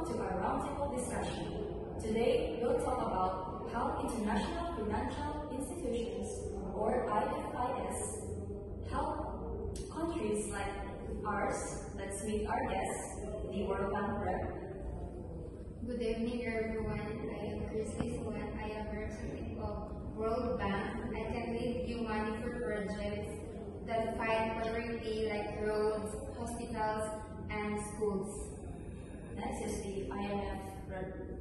welcome to our roundtable discussion. Today, we'll talk about how international financial institutions, or IFIs, help countries like ours. Let's meet our guest, the World Bank Rep. Good evening, everyone. I am Christy Swan. I am representative of World Bank. I can give you money for projects that fight poverty like roads, hospitals, and schools. Next is the IMF representative.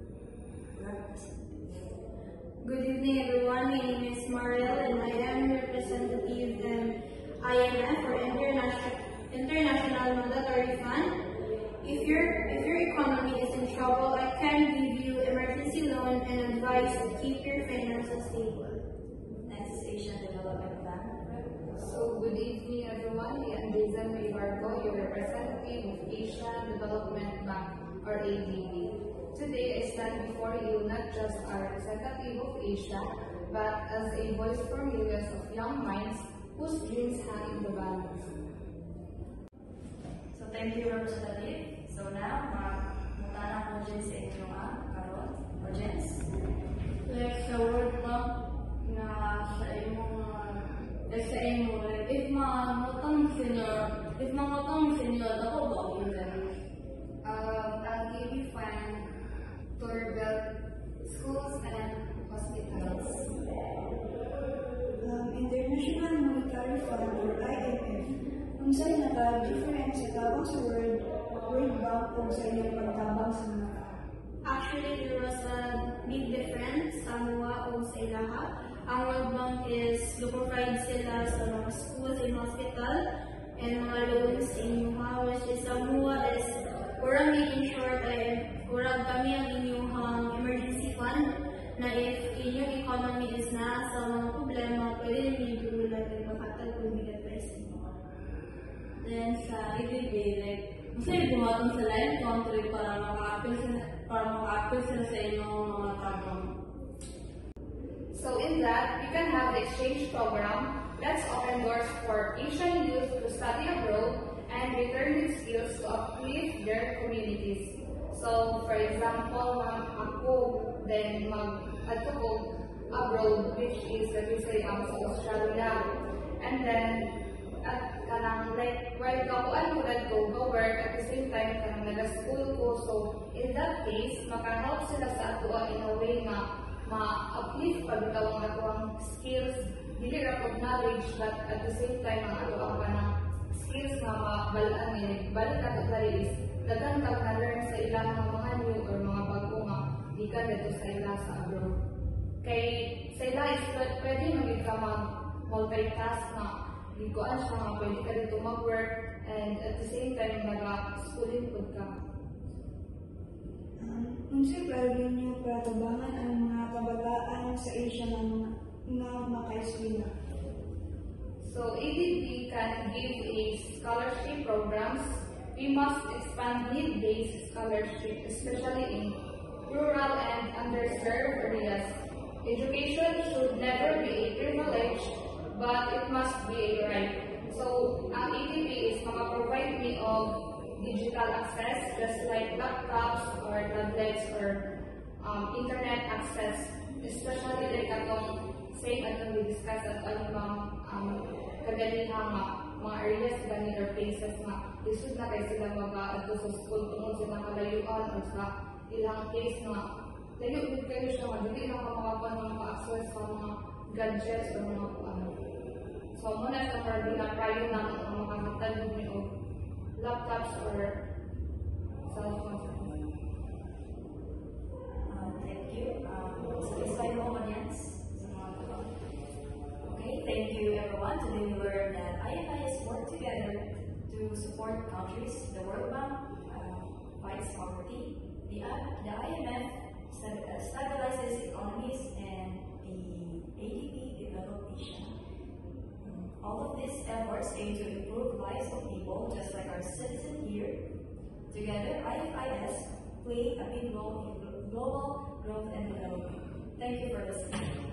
Good evening, everyone. My name is Mariel, and I am representative in IMF, or International Monetary Fund. If your economy is in trouble, I can give you emergency loan and advice to keep your finances stable. Next is Asian Development Bank. So, good evening, everyone. I am Jason Maybargo, your representative of Asian Development Bank, or ADB. Today, I stand before you not just as a representative of Asia, but as a voice for millions of young minds whose dreams hang in the balance. So, thank you, Representative. So now, mutana ko dyan sa inyong karon, audience. Like sa World Bank na sa imong like, if mangutang sila, ako ba yun? I'll give you fund to rebuild schools and hospitals. International Monetary Fund, or IMF, unsay naka-different sa tabang sa World Bank kung sa inyong pagtabang sa mga. Actually, there was a big difference sa MUA o sa ilaha. Ang World Bank is provide sila sa mga schools and hospital and mga loans in MUA, which is sa MUA is kurang making short ay kurang kami ang inyong emergency fund na if inyong economy is na sa mga problema, pwede rin yung like makatag kung may sa inyo. Then sa ADB, like, kasi bumatong sa live country para maka-appeal sila sa inyong mga tabang. So in that, we can have the exchange program. Let's open doors for Asian youth to study abroad and return with skills to uplift their communities. So, for example, ako then mag-adto ko abroad, which is let me say sa Australia. And then at kanang like while kapuan ko go work at the same time kanang naga-school ko. So in that case, maka-help sila sa ato in a way na ma-uplift pagitaw ang ato ang skills, dili ra pag knowledge, but at the same time ang ato ang kanang skills nga mabalaan ni balik ato dali is daghan kag na-learn sa ilang mga new or mga bago nga gikan dito sa ila sa abroad. Kay sa ila is pwede maging ka mag-multitask na ikuan siya nga pwede ka dito mag-work and at the same time naga-schooling po ka. Unsay plano niyo para tabangan ang mga kabataan sa Asia na maka-eskwela? So ADB can give a scholarship programs. We must expand need-based scholarship, especially in rural and underserved areas. Education should never be a privilege, but it must be a right. So ang ADB is maka-provide me of digital access, just like laptops or tablets or internet access, especially like atong same atong we-discuss at anumang kaganihang mga areas gani or places na lisod na kayo sila mag-aadto sa school tungkol sa nakalayuan o sa ilang case na layo din kayo siya nga hindi na makakuha ng ma-access sa mga gadgets o mga ano. So muna sa parang tayo na mga matagod niyo laptops or cell phones. Thank you. Satisfied mo audience? Okay, thank you everyone. Today we learned that IFIs work together to support countries. The World Bank fights poverty. The IMF stabilizes economies, and the ADB develops Asia. All of these efforts aim to improve lives of people, just like our citizens here. Together, IFIs play a big role in global growth and development. Thank you for listening.